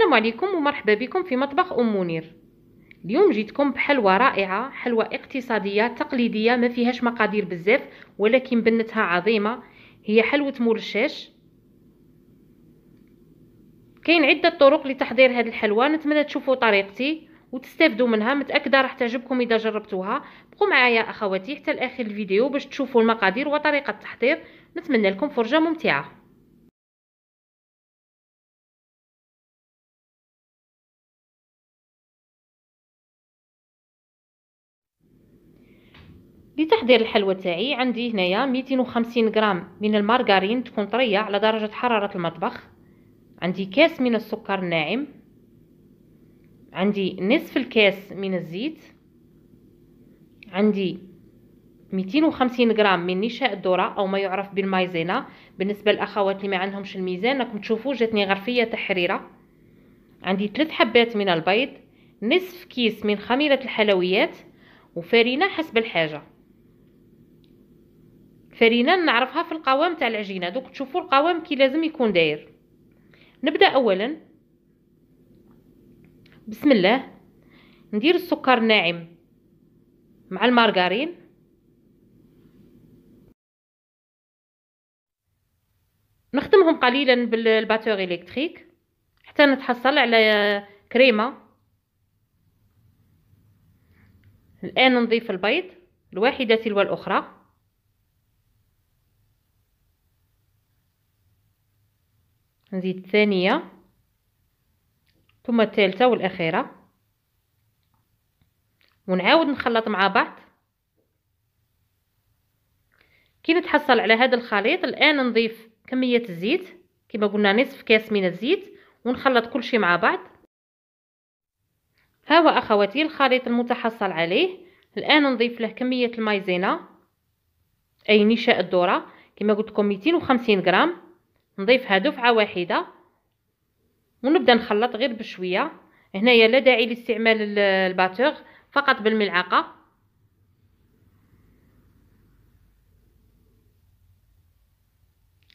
السلام عليكم ومرحبا بكم في مطبخ منير. اليوم جيتكم بحلوى رائعة، حلوى اقتصادية تقليدية ما فيهاش مقادير بزاف ولكن بنتها عظيمة. هي حلوة مول الشاش. كاين عدة طرق لتحضير هذه الحلوى، نتمنى تشوفوا طريقتي وتستافدوا منها. متأكدة راح تعجبكم إذا جربتوها. بقوا معايا أخواتي حتى لآخر الفيديو باش تشوفوا المقادير وطريقة التحضير. نتمنى لكم فرجة ممتعة. لتحضير الحلوى تاعي عندي هنايا 250 غرام من المارغرين تكون طريه على درجه حراره المطبخ. عندي كاس من السكر الناعم. عندي نصف الكاس من الزيت. عندي 250 غرام من نشاء الذره او ما يعرف بالمايزينا. بالنسبه للاخوات اللي ما عندهمش الميزان راكم تشوفوا جاتني غرفيه تحريره. عندي 3 حبات من البيض، نصف كيس من خميره الحلويات، وفرينه حسب الحاجه. فرينه نعرفها في القوام تاع العجينه، دوك تشوفوا القوام كي لازم يكون داير. نبدا اولا بسم الله. ندير السكر الناعم مع المارغرين. نخدمهم قليلا بالباتور الكتريك حتى نتحصل على كريمه. الان نضيف البيض الواحده تلو الاخرى. نزيد الثانيه ثم الثالثه والاخيره ونعاود نخلط مع بعض. كي نتحصل على هذا الخليط الان نضيف كميه الزيت كما قلنا نصف كاس من الزيت ونخلط كل شيء مع بعض. ها هو اخواتي الخليط المتحصل عليه. الان نضيف له كميه المايزينا اي نشاء الذره كما قلت لكم 250 غرام. نضيفها دفعه واحده ونبدا نخلط غير بشويه. هنايا لا داعي لاستعمال الباتور، فقط بالملعقه.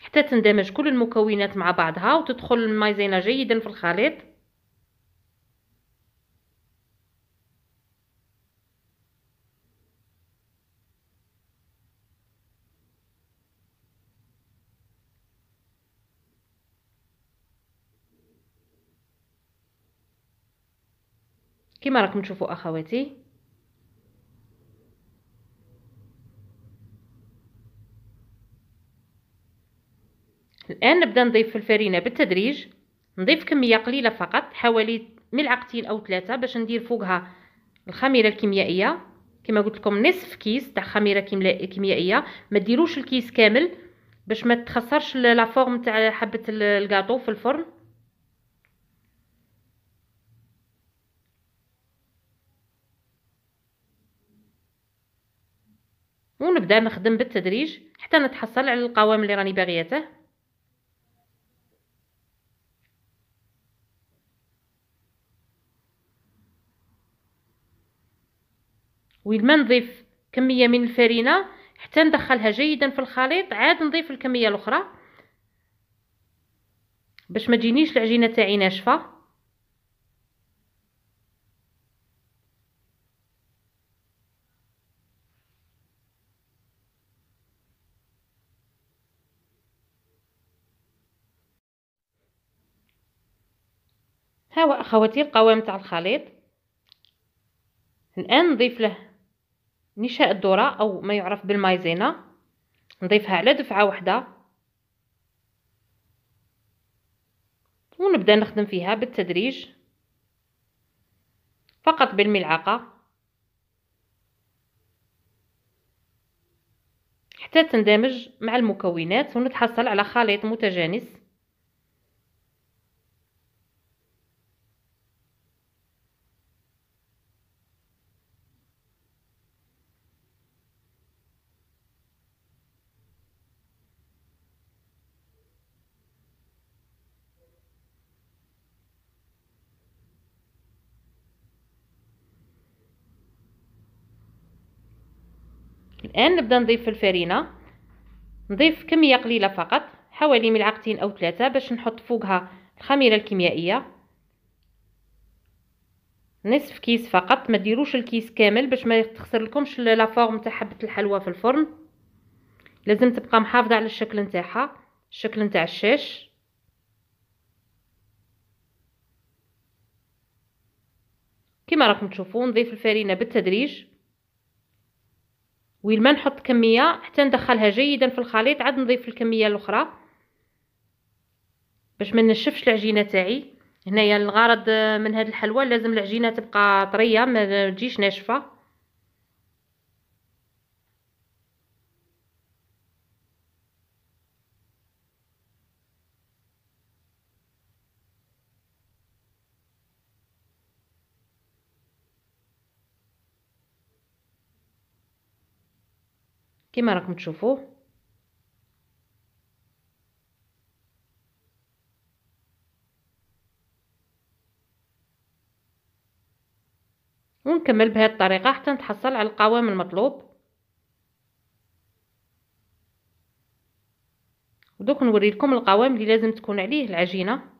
حتى تندمج كل المكونات مع بعضها وتدخل المايزينا جيدا في الخليط. كما راكم تشوفوا اخواتي. الان نبدا نضيف الفرينه بالتدريج. نضيف كميه قليله فقط حوالي ملعقتين او 3 باش ندير فوقها الخميره الكيميائيه. كما قلت لكم نصف كيس تاع خميره كيميائيه. ما ديروش الكيس كامل باش ما تخسرش لا فورم تاع حبه الكاطو في الفرن. ونبدا نخدم بالتدريج حتى نتحصل على القوام اللي راني باغيته. وين ما نضيف كميه من الفرينه حتى ندخلها جيدا في الخليط عاد نضيف الكميه الاخرى باش ما تجينيش العجينه تاعي ناشفه. ها هو اخواتي القوام تاع الخليط. الان نضيف له نشاء الذره او ما يعرف بالمايزينا. نضيفها على دفعه واحده ونبدا نخدم فيها بالتدريج فقط بالملعقه حتى تندمج مع المكونات ونتحصل على خليط متجانس. الان نبدا نضيف الفرينه. نضيف كميه قليله فقط، حوالي ملعقتين او 3 باش نحط فوقها الخميره الكيميائيه. نصف كيس فقط، ما ديروش الكيس كامل باش ما تخسر لكمش لا فورم تاع حبه الحلوى في الفرن. لازم تبقى محافظه على الشكل نتاعها، الشكل نتاع الشاش. كما راكم تشوفوا نضيف الفرينه بالتدريج، وين ما نحط كميه حتى ندخلها جيدا في الخليط، عاد نضيف الكميه الاخرى باش ما نشفش العجينه تاعي. هنايا الغرض من هذه الحلوى لازم العجينه تبقى طريه ما تجيش ناشفه. كما راكم تشوفوا ونكمل بهذه الطريقه حتى نتحصل على القوام المطلوب. ودوك نوري لكم القوام اللي لازم تكون عليه العجينه.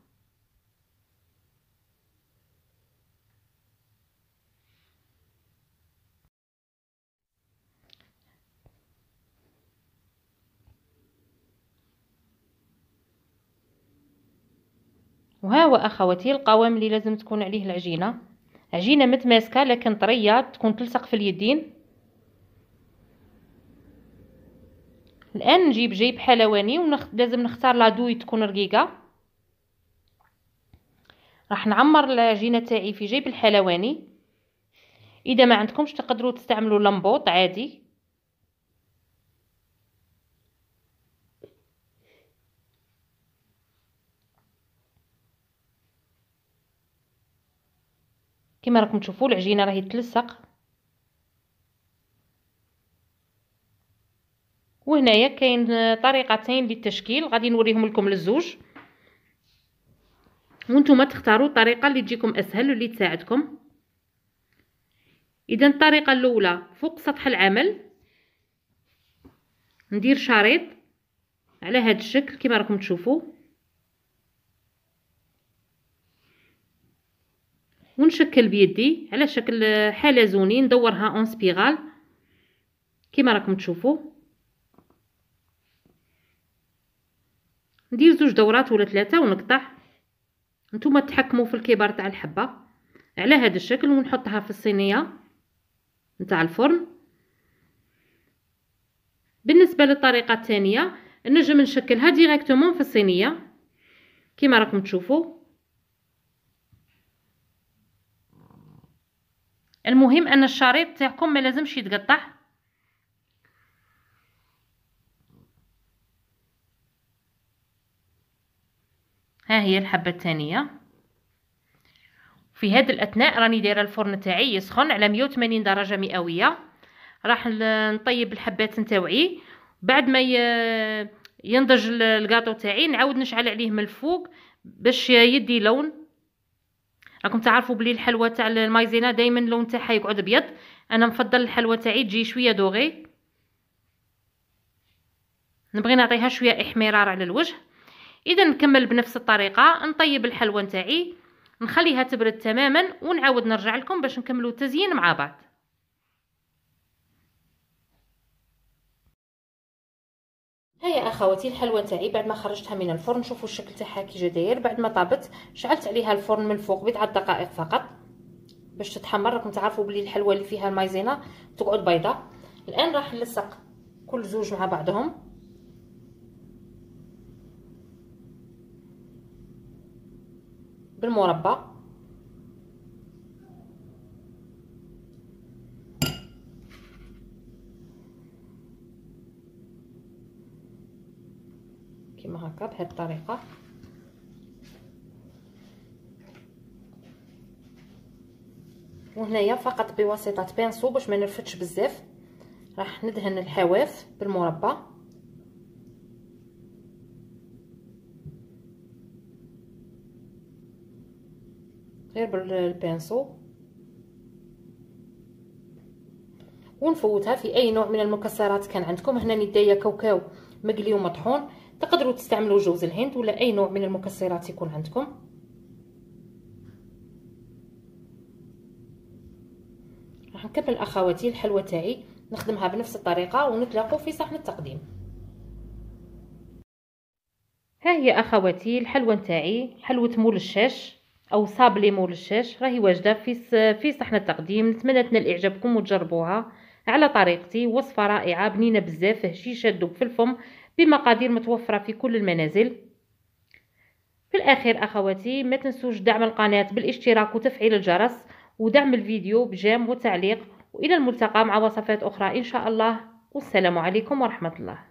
وها هو اخواتي القوام اللي لازم تكون عليه العجينه، عجينه متماسكه لكن طريه تكون تلصق في اليدين. الان نجيب جيب حلواني ولازم نختار لادوي تكون رقيقه. راح نعمر العجينه تاعي في جيب الحلواني. اذا ما عندكمش تقدروا تستعملوا لمبوط عادي. كما راكم تشوفوا العجينه راهي تلصق. وهنايا كاين طريقتين للتشكيل غادي نوريهم لكم للزوج، وانتم تختاروا الطريقه اللي تجيكم اسهل واللي تساعدكم. اذا الطريقه الاولى فوق سطح العمل ندير شريط على هذا الشكل كما راكم تشوفوا، ونشكل بيدي على شكل حلزوني، ندورها اون سبيرال كما راكم تشوفوا. ندير 2 دورات ولا 3 ونقطع. نتوما تحكموا في الكبر تاع الحبه على هذا الشكل، ونحطها في الصينيه نتاع الفرن. بالنسبه للطريقه الثانيه نجم نشكلها ديريكتومون في الصينيه كما راكم تشوفوا. المهم ان الشريط تاعكم ما لازمش يتقطع. ها هي الحبه الثانيه. في هذا الاثناء راني دايره الفرن تاعي يسخن على 180 درجه مئويه. راح نطيب الحبات نتاوعي. بعد ما ينضج الكاطو تاعي نعاود نشعل عليه من الفوق باش يدي لون. راكم تعرفوا بلي الحلوى تاع المايزينا دائما اللون تاعها يقعد ابيض. انا نفضل الحلوى تاعي تجي شويه دوغي، نبغي نعطيها شويه احمرار على الوجه. اذا نكمل بنفس الطريقه، نطيب الحلوى نتاعي نخليها تبرد تماما ونعاود نرجع لكم باش نكملوا التزيين مع بعض. هيا اخواتي الحلوى تاعي بعد ما خرجتها من الفرن، شوفوا الشكل تاعها كي جا داير. بعد ما طابت شعلت عليها الفرن من الفوق بضعه دقائق فقط باش تتحمر. راكم تعرفوا بلي الحلوى اللي فيها المايزينا تقعد بيضاء. الان راح نلصق كل زوج مع بعضهم بالمربى. كما هكا بهذه الطريقه. وهنايا فقط بواسطه بانسو باش ما نرفدش بزاف راح ندهن الحواف بالمربى. غير بالبانسو. ونفوتها في اي نوع من المكسرات كان عندكم. هنا ندايا كاوكاو مقلي ومطحون، تقدروا تستعملوا جوز الهند ولا اي نوع من المكسرات يكون عندكم. راح نكمل اخواتي الحلوى تاعي، نخدمها بنفس الطريقه ونتلاقوا في صحن التقديم. ها هي اخواتي الحلوى نتاعي، حلوه مول الشاش او صابلي مول الشاش، راهي واجده في صحن التقديم. نتمنى تنال اعجابكم وتجربوها على طريقتي. وصفه رائعه بنينه بزاف، هشيشه تذوب في الفم، بمقادير متوفره في كل المنازل. في الاخير اخواتي ما تنسوش دعم القناه بالاشتراك وتفعيل الجرس، ودعم الفيديو بجيم وتعليق. والى الملتقى مع وصفات اخرى ان شاء الله، والسلام عليكم ورحمه الله.